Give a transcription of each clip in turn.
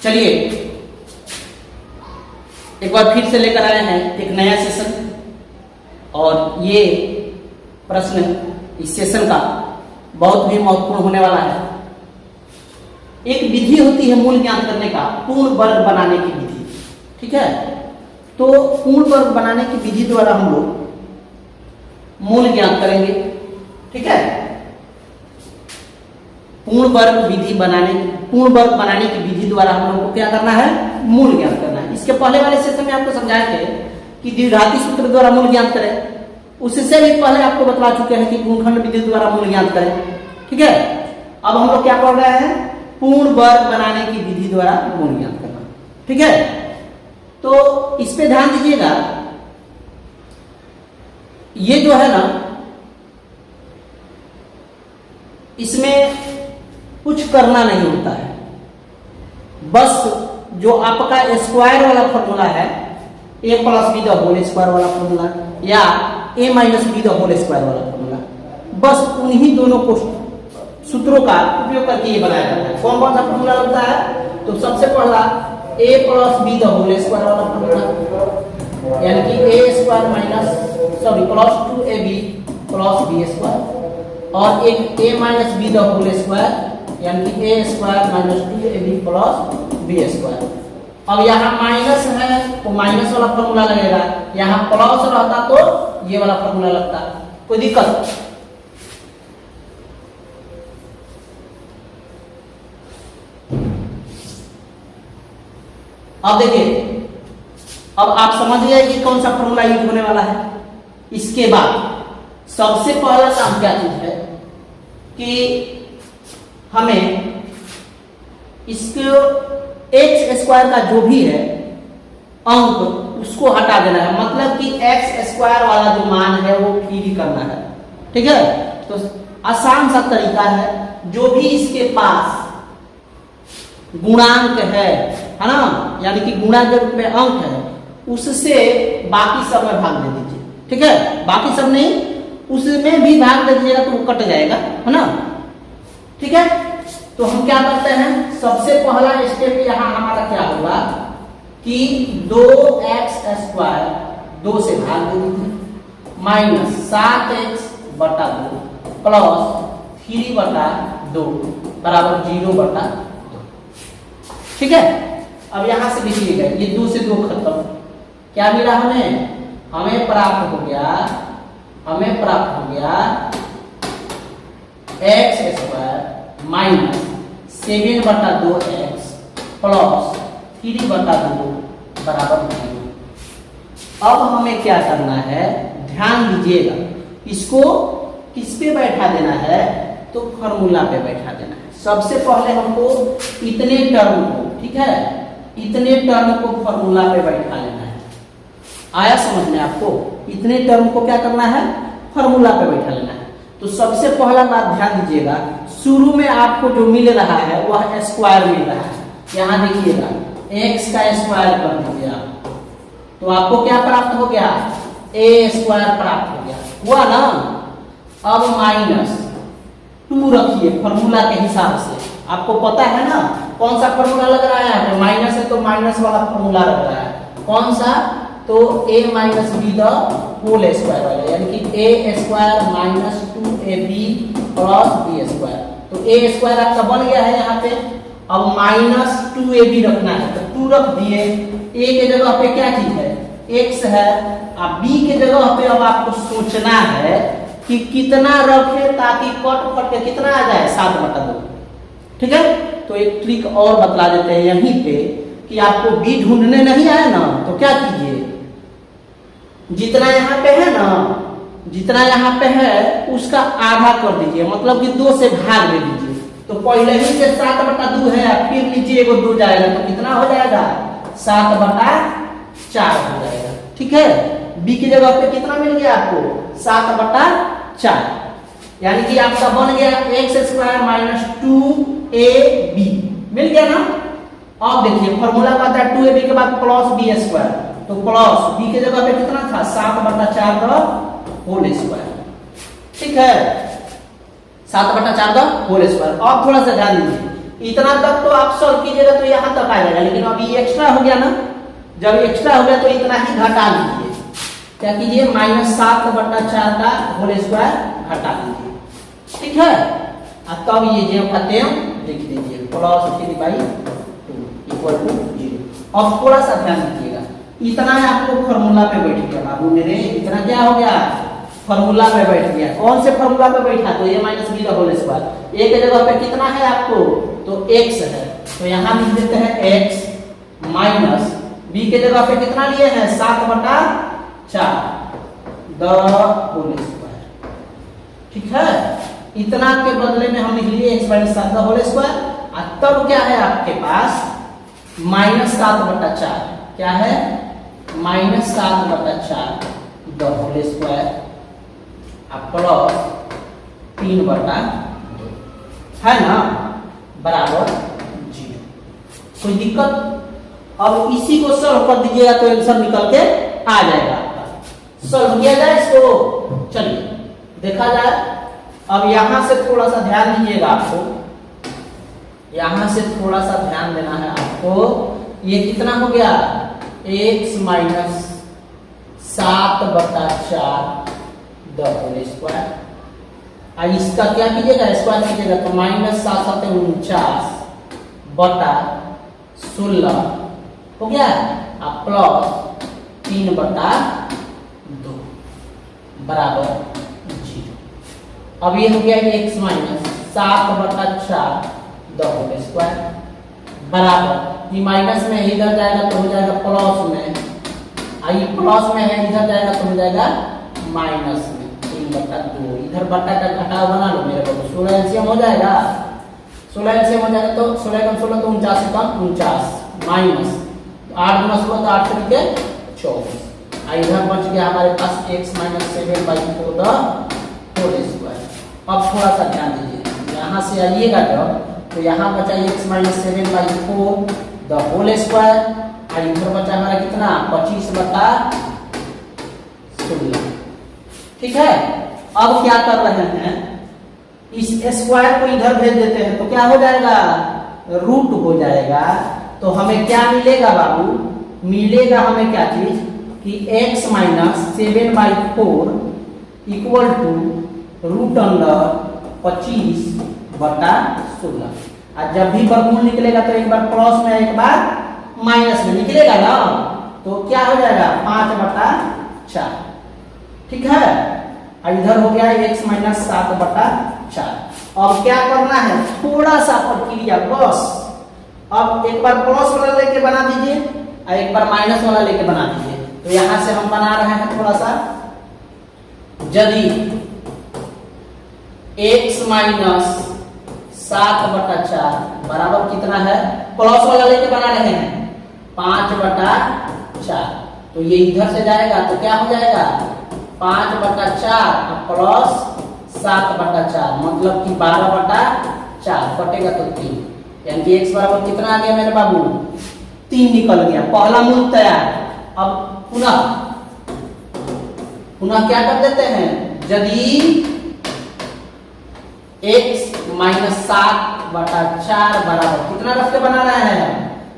चलिए एक बार फिर से लेकर आए हैं एक नया सेशन, और ये प्रश्न इस सेशन का बहुत भी महत्वपूर्ण होने वाला है। एक विधि होती है मूल ज्ञात करने का, पूर्ण वर्ग बनाने की विधि। ठीक है, तो पूर्ण वर्ग बनाने की विधि द्वारा हम लोग मूल ज्ञात करेंगे। ठीक है, पूर्ण वर्ग बनाने की विधि द्वारा हम लोग को क्या करना है, मूल ज्ञात करना है। इसके पहले वाले सेशन में आपको समझाए थे कि द्विघाती सूत्र द्वारा मूल ज्ञात करें, उससे भी पहले आपको बतला चुके हैं कि गुणनखंड विधि द्वारा मूल ज्ञात करें। ठीक है, अब हम लोग क्या पढ़ रहे हैं, पूर्ण वर्ग बनाने की विधि द्वारा मूल ज्ञात करना। ठीक है, तो इस पे ध्यान दीजिएगा, ये जो है ना, इसमें कुछ करना नहीं होता है, बस जो आपका स्क्वायर वाला फॉर्मूला है, a plus B the whole square वाला फॉर्मूला या a minus B the whole square वाला फॉर्मूला, बस उन्हीं दोनों को सूत्रों का उपयोग करके ये बनाया जाता है। कौन कौन सा फॉर्मूला लगता है, तो सबसे पहला a plus B the whole square वाला फॉर्मूला, यानी कि a square minus plus 2ab plus b square, और एक a minus B the whole square यानी कि a square minus 2ab plus b square. अब यहाँ माइनस है तो माइनस वाला फॉर्मूला लगेगा, यहाँ प्लस रहता तो ये वाला फॉर्मूला लगता। कोई दिक्कत? अब देखिए, अब आप समझ गए कि कौन सा फॉर्मूला यूज होने वाला है। इसके बाद सबसे पहला काम क्या चीज है कि हमें इसको एक्स स्क्वायर का जो भी है अंक उसको हटा देना है, मतलब कि एक्स स्क्वायर वाला जो मान है वो फ्री करना है। ठीक है, तो आसान सा तरीका है, जो भी इसके पास गुणांक है ना, यानी कि गुणा के रूप में अंक है, उससे बाकी सब में भाग दे दीजिए। ठीक है, बाकी सब नहीं, उसमें भी भाग दे दीजिएगा तो वो कट जाएगा, है ना। ठीक है, तो हम क्या करते हैं, सबसे पहला स्टेप यहाँ हमारा क्या होगा कि 2x स्क्वायर 2 से भाग दे दीजिए, माइनस 7x बटा 2 प्लस 3 बटा 2 बराबर 0 बटा 2। ठीक है, अब यहां से लिखिएगा, ये 2 से 2 खत्म। क्या मिला हमें प्राप्त हो गया x स्क्वायर माइनस 7 बटा 2x प्लस 3 बटा 2 बराबर 0। अब हमें क्या करना है, ध्यान दीजिएगा, इसको किस पे बैठा देना है, तो फॉर्मूला पे बैठा देना है। सबसे पहले हमको इतने टर्म को, ठीक है, इतने टर्म को फॉर्मूला पे बैठा लेना है। आया समझ में आपको? इतने टर्म को क्या करना है, फॉर्मूला पे बैठा लेना है। तो सबसे पहला बात ध्यान दीजिएगा, शुरू में आपको जो मिल रहा है वह स्क्वायर मिल रहा है। यहां देखिएगा x का स्क्वायर कर दीजिए आप, तो आपको क्या प्राप्त हो गया, a स्क्वायर प्राप्त हो गया, हुआ ना। अब माइनस 2 रखिए फॉर्मूला के हिसाब से, आपको पता है ना कौन सा फॉर्मूला लग रहा है, तो माइनस है तो माइनस वाला फॉर्मूला लग रहा है। कौन सा, तो a minus B the whole square वाला, यानी कि a square minus 2ab plus b square. तो a स्क्वायर आपका बन गया है यहाँ पे। अब माइनस 2ab रखना है, तो 2 रख दिए, a के जगह पे क्या चीज है, x है, अब b के जगह पे अब आपको सोचना है कि कितना रखे ताकि कट के कितना आ जाए, 7 बटा 2। ठीक है, तो एक ट्रिक और बतला देते हैं यहीं पे कि आपको b ढूंढने नहीं आए ना, तो क्या कीजिए, जितना यहाँ पे है ना, जितना यहाँ पे है उसका आधा कर दीजिए, मतलब कि 2 से भाग दे दीजिए। तो पहले ही से 7 बटा 2 है, फिर नीचे एगो 2 जाएगा, तो कितना हो जाएगा, 7 बटा 4 हो जाएगा। ठीक है, b की जगह पे कितना मिल गया आपको, 7 बटा 4, यानी कि आपका बन गया x स्क्वायर माइनस 2ab मिल गया ना। अब देखिए फॉर्मूला का था 2ab के बाद प्लस b स्क्वायर, तो प्लस b के जगह पे कितना था, 7 बटा 4 का होल स्क्वायर। ठीक है, 7 बटा 4 का होल स्क्वायर। अब थोड़ा सा ध्यान दीजिए, इतना तक तो आप सॉल्व कीजिएगा तो यहाँ तक आ जाएगा, लेकिन अभी एक्स्ट्रा हो गया ना, जब एक्स्ट्रा हो गया तो इतना ही घटा लीजिए। क्या कीजिए, -7/4 का होल स्क्वायर घटा लीजिए, ठीक है। और तब ये जो कहते हैं लिख दीजिए +3/2 इक्वल टू 0। अब थोड़ा सा ध्यान दीजिएगा, इतना आपको फॉर्मूला पे बैठ गया बाबू मेरे, इतना क्या हो गया, फॉर्मूला पे बैठ गया। कौन से फॉर्मूला पे बैठा, तो a - b का होल स्क्वायर। a के जगह पे कितना है आपको, तो x है, तो यहाँ लिख देते हैं x माइनस b के जगह पे कितना लिए हैं, 7/4 द होल स्क्वायर, ठीक है। इतना के बदले में हम लिख लिए x - 7 द होल स्क्वायर। और तब क्या है आपके पास -7/4, क्या है, -7/4 द होल स्क्वायर प्लस 3/2 है ना, बराबर 0। कोई दिक्कत? अब इसी को सॉल्व कर दीजिएगा तो आंसर निकल के आ जाएगा आपका। सॉल्व किया जाए इसको, चलिए देखा जाए। अब यहां से थोड़ा सा ध्यान दीजिएगा, आपको यहां से थोड़ा सा ध्यान देना है आपको। ये कितना हो गया, x - 7/4 द होल स्क्वायर। और इसका क्या कीजिएगा, स्क्वायर कीजिएगा तो -7 × 49 बटा 16 हो गया, और प्लस 3/2 बराबर 0। अब ये हो गया x - 7/4 द होल स्क्वायर बराबर, ये माइनस में इधर जाएगा तो हो जाएगा प्लस में, आई प्लस में है इधर जाएगा तो हो जाएगा माइनस में, 3/2। इधर बट्टा का घटाव बना लो मेरे को, 16 एलसीएम हो जाएगा, 16 एलसीएम हो जाएगा तो 16 कम 16 तो 49 कम 49 माइनस 8 × 16 तो 8 × 24। इधर बच गया हमारे पास x - 7/4 द होल स्क्वायर। अब थोड़ा सा ध्यान दीजिए, यहाँ से आइएगा जब तो यहाँ बचा x - 7/4 द होल स्क्वायर, और इधर बचा हमारा कितना, 25/16, ठीक है। अब क्या कर रहे हैं, इस स्क्वायर को इधर भेज देते हैं तो क्या हो जाएगा, रूट हो जाएगा। तो हमें क्या मिलेगा बाबू, मिलेगा हमें क्या चीज कि x - 7/4 इक्वल टू √25/16। और जब भी वर्गमूल निकलेगा तो एक बार प्लस में एक बार माइनस में निकलेगा ना, तो क्या हो जाएगा 5/4, ठीक है। और इधर हो गया x - 7/4। अब क्या करना है, थोड़ा सा प्रक्रिया बस। अब एक बार प्लस वाला लेके बना दीजिए और एक बार माइनस वाला लेके बना दीजिए। तो यहां से हम बना रहे हैं थोड़ा सा, यदि x - 7/4 बराबर कितना है, प्लस वाला लेके बना रहे हैं 5/4, तो ये इधर से जाएगा तो क्या हो जाएगा 5/4 प्लस 7/4, मतलब कि 12/4 कटेगा तो 3, यानी कि x बराबर कितना आ गया मेरे बाबू, 3 निकल गया। पहला मूल तैयार। अब पुनः क्या कर देते हैं, यदि x - 7/4 बराबर कितना रख के बना रहे हैं,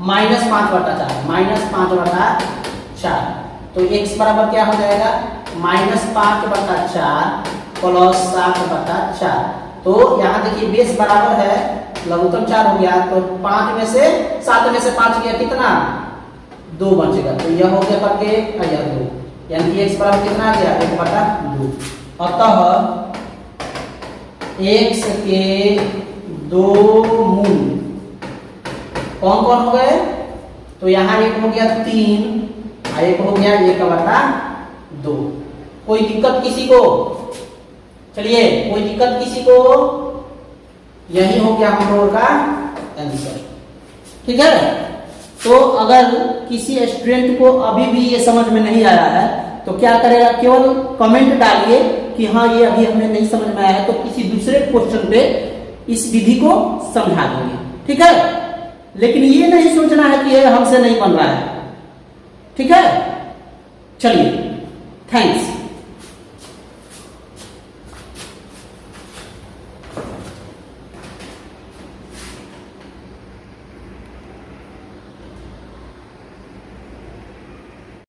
-5/4 तो x बराबर क्या हो जाएगा, -5/4 प्लस 7/4। तो यहाँ देखिए बेस बराबर है, लघुत्तम 4 हो गया, तो 5 में से 7 में से 5 गया कितना, 2 बचेगा। तो यह हो गया करके यह 2, यानी कि x बराबर कितना आ गया 1/2। अतः x के 2 मूल कौन कौन हो गए, तो यहाँ एक हो गया 3 और एक हो गया 1/2। कोई दिक्कत किसी को, चलिए कोई दिक्कत किसी को, यही हो गया हम लोगों का आंसर, ठीक है। तो अगर किसी स्टूडेंट को अभी भी ये समझ में नहीं आया है तो क्या करेगा, केवल कमेंट डालिए कि हाँ ये अभी हमें नहीं समझ में आया है, तो किसी दूसरे क्वेश्चन पे इस विधि को समझा देंगे, ठीक है। लेकिन ये नहीं सोचना है कि ये हमसे नहीं बन रहा है, ठीक है। चलिए, थैंक्स।